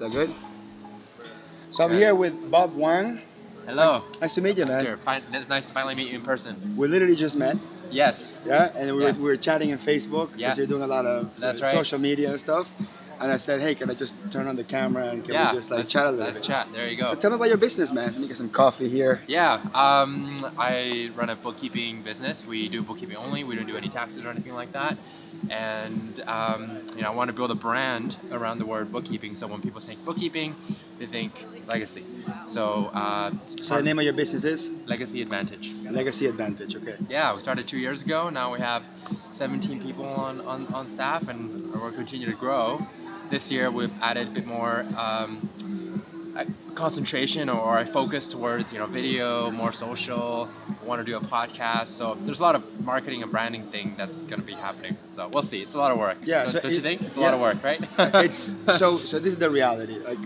Is that good? So I'm here with Bob Wang. Hello. Nice to meet you, man. Hector, it's nice to finally meet you in person. We literally just met. Yes. Yeah, and we were chatting on Facebook because you're doing a lot of social media and stuff. And I said, hey, can I just turn on the camera and can we just like chat a little bit? Let's chat. There you go. But tell me about your business, man. Let me get some coffee here. Yeah. I run a bookkeeping business. We do bookkeeping only. We don't do any taxes or anything like that. And I want to build a brand around the word bookkeeping. So when people think bookkeeping, they think legacy. So the name of your business is? Legacy Advantage. Legacy Advantage. Okay. Yeah, we started 2 years ago. Now we have 17 people on staff, and we're continuing to grow. This year we've added a bit more concentration or a focus towards video, more social. We want to do a podcast, so there's a lot of marketing and branding thing that's going to be happening. So we'll see. It's a lot of work. Yeah. Don't you think? It's a lot of work, right? So this is the reality. Like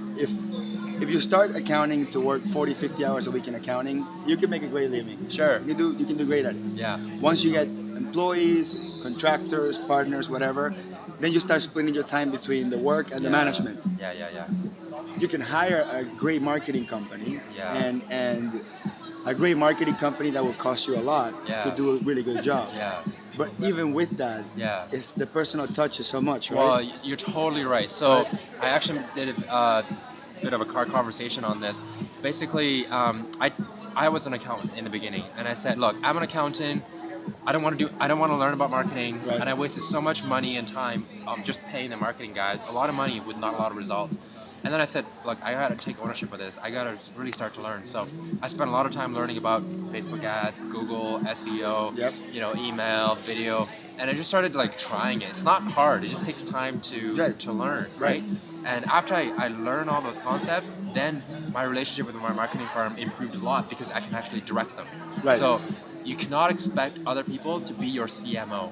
if you start accounting to work 40, 50 hours a week in accounting, you can make a great living. Sure. You can do great at it. Yeah. Once you get employees, contractors, partners, whatever, then you start splitting your time between the work and the management. Yeah. You can hire a great marketing company and a great marketing company that will cost you a lot to do a really good job. Yeah. But even with that, it's the personal touch is so much, right? Well, you're totally right. So I actually did a bit of a car conversation on this. Basically, I was an accountant in the beginning, and I said, look, I'm an accountant. I don't want to learn about marketing, and I wasted so much money and time just paying the marketing guys, a lot of money with not a lot of result. And then I said, look, I got to take ownership of this. I got to really start to learn. So I spent a lot of time learning about Facebook ads, Google, SEO, email, video, and I just started like trying it. It's not hard. It just takes time to learn, right? And after I learned all those concepts, then my relationship with my marketing firm improved a lot because I can actually direct them. Right. So you cannot expect other people to be your CMO,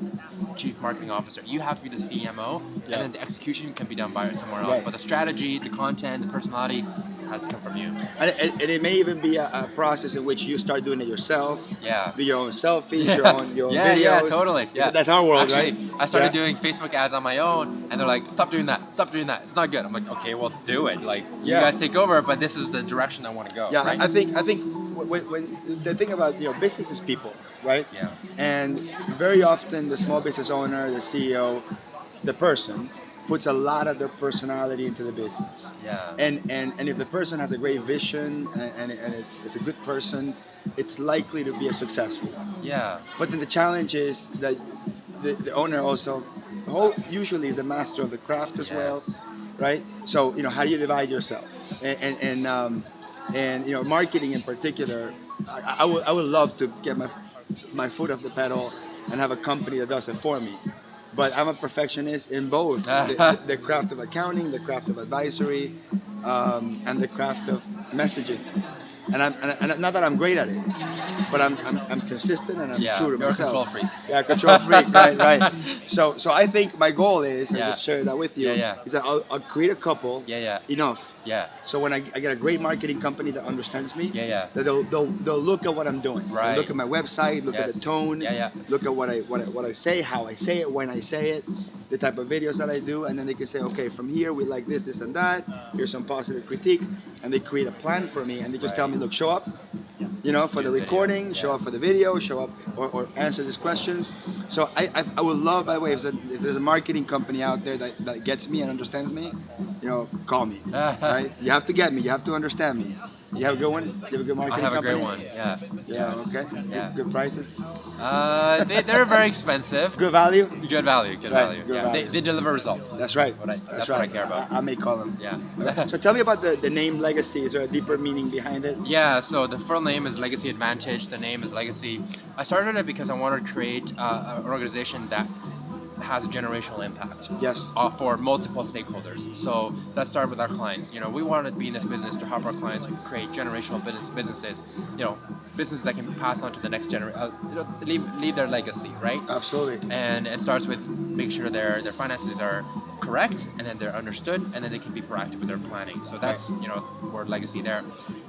Chief Marketing Officer. You have to be the CMO, and then the execution can be done by somewhere else. But the strategy, the content, the personality has to come from you. And it may even be a process in which you start doing it yourself. Yeah. Do your own selfies, your own videos. Yeah, totally. Yeah. That's our world, actually, right? I started doing Facebook ads on my own, and they're like, stop doing that. Stop doing that. It's not good. I'm like, okay, well, do it. Like, you guys take over, but this is the direction I want to go. Yeah, right? I think when the thing about business is people, right? Yeah. And very often the small business owner, the CEO, the person puts a lot of their personality into the business. Yeah. And if the person has a great vision and it's a good person, it's likely to be a successful one. Yeah. But then the challenge is that the owner also usually is the master of the craft as well, right? So how do you divide yourself? And marketing in particular, I would love to get my foot off the pedal and have a company that does it for me. But I'm a perfectionist in both the craft of accounting, the craft of advisory, and the craft of messaging. And not that I'm great at it, but I'm consistent and I'm true to myself. Control freak. Yeah, control freak. right. So I think my goal is, and just share that with you, is that I'll create a couple enough. Yeah. So when I get a great marketing company that understands me, that they'll look at what I'm doing. Right. They'll look at my website, look at the tone, look at what I say, how I say it, when I say it, the type of videos that I do, and then they can say, okay, from here we like this, and that. Here's some positive critique, and they create a plan for me, and they just tell me, look, show up, for the recording, show up for the video, show up or answer these questions. So I would love, by the way, if there's a marketing company out there that gets me and understands me, call me. Right? You have to get me. You have to understand me. You have a good one? You have a good marketing company? I have a great one, yeah. Yeah, okay. Yeah. Good prices? They're very expensive. Good value? Good value. Good value. They deliver results. That's right. That's what I care about. I may call them. Yeah. So tell me about the name Legacy. Is there a deeper meaning behind it? Yeah, so the full name is Legacy Advantage. The name is Legacy. I started it because I wanted to create an organization that has a generational impact for multiple stakeholders. So let's start with our clients. We want to be in this business to help our clients create generational businesses, businesses that can pass on to the next generation, leave their legacy, right? Absolutely. And it starts with make sure their finances are correct, and then they're understood, and then they can be proactive with their planning. So that's word legacy there.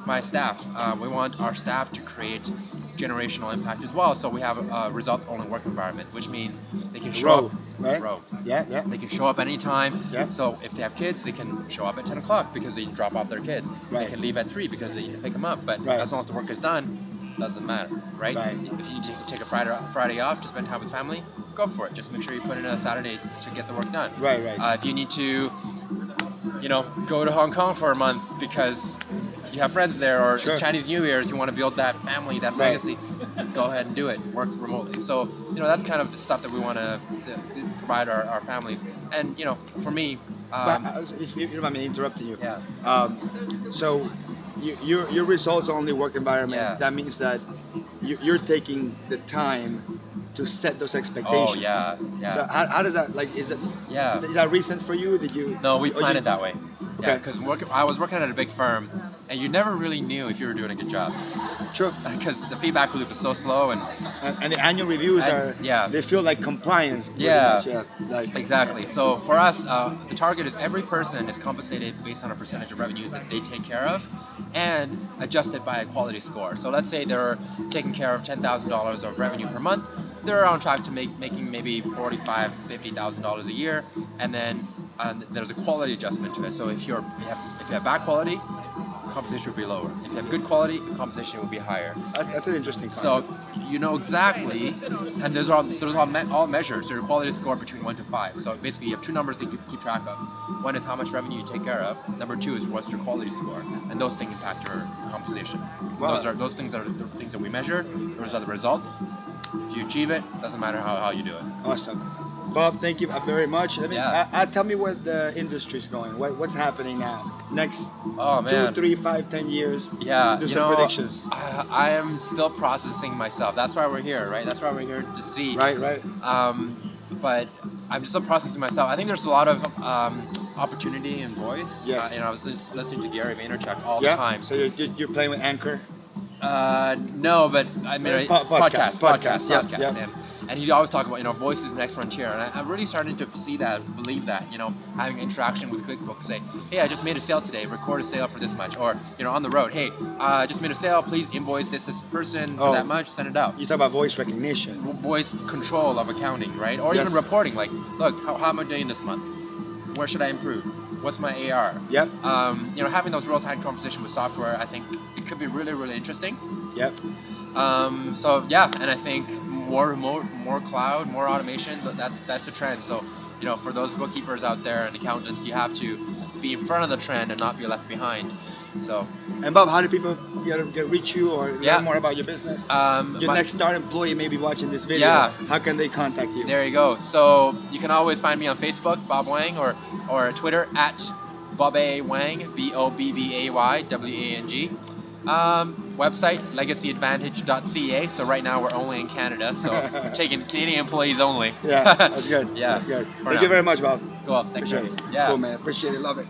My staff, we want our staff to create generational impact as well. So we have a result-only work environment, which means they can show up Right. row. Yeah, yeah. They can show up anytime. Yeah. So if they have kids, they can show up at 10 o'clock because they drop off their kids. Right. They can leave at 3 because they need to pick them up. But Right. as long as the work is done, doesn't matter, right? Right. If you need to take a Friday off to spend time with family, go for it. Just make sure you put in a Saturday to get the work done. Right, right. If you need to, go to Hong Kong for a month because you have friends there, or Sure. it's Chinese New Year's, you want to build that family, that Right. legacy, go ahead and do it. Work remotely. So, that's kind of the stuff that we want to provide our families. And, for me, But if you don't mind me interrupting you. yeah. So your results only work environment. Yeah. That means that you're taking the time to set those expectations. Oh, yeah, yeah. So how does that, like, is that recent for you? Did you? No, we planned it that way. Yeah, Okay. because I was working at a big firm, and you never really knew if you were doing a good job. Sure. Because the feedback loop is so slow, and And the annual reviews yeah. they feel like compliance. pretty Yeah. much, yeah. Like, exactly. So for us, the target is every person is compensated based on a percentage of revenues that they take care of, and adjusted by a quality score. So let's say they're taking care of $10,000 of revenue per month. They're on track to making maybe $45,000, $50,000 a year, and then there's a quality adjustment to it. So if you have bad quality, compensation will be lower. If you have good quality, compensation will be higher. that's an interesting concept. So you know exactly, and those are all measured. So your quality score between 1 to 5. So basically, you have two numbers that you keep track of. One is how much revenue you take care of. Number 2 is what's your quality score, and those things impact your compensation. Wow. Those things are the things that we measure. Those are the results. If you achieve it, doesn't matter how you do it. Awesome. Bob, thank you very much. Yeah. Tell me where the industry's going. What's happening now? Next Oh man. 2, 3, 5, 10 years. Yeah, Do some predictions. I am still processing myself. That's why we're here, right? That's why we're here to see. Right, right. But I'm still processing myself. I think there's a lot of opportunity in voice. Yes. I was just listening to Gary Vaynerchuk all the time. So you're playing with Anchor. No, but I mean Podcast. podcast. And he always talk about voice is the next frontier, and I'm really starting to see that, believe that, having interaction with QuickBooks, say, hey, I just made a sale today, record a sale for this much, or on the road, hey, I just made a sale, please invoice this person for that much, send it out. You talk about voice recognition, voice control of accounting, right? Or Yes. even reporting, like, look, how am I doing this month? Where should I improve? What's my AR? Yep. Having those real-time conversations with software, I think it could be really, really interesting. Yep. So yeah, and I think more remote, more cloud, more automation. That's the trend. So for those bookkeepers out there and accountants, you have to be in front of the trend and not be left behind. So. And Bob, how do people reach you or Yeah. learn more about your business? Your next star employee may be watching this video. Yeah. How can they contact you? There you go. So you can always find me on Facebook, Bob Wang, or Twitter at Bob A. Wang, BOBBAY, WANG. Website legacyadvantage.ca. So right now we're only in Canada, so we're taking Canadian employees only. Yeah, that's good. Yeah. That's good. For Thank now. you very much, Bob. Well, thank Appreciate you. it. Yeah. Cool, man. Appreciate it. Love it.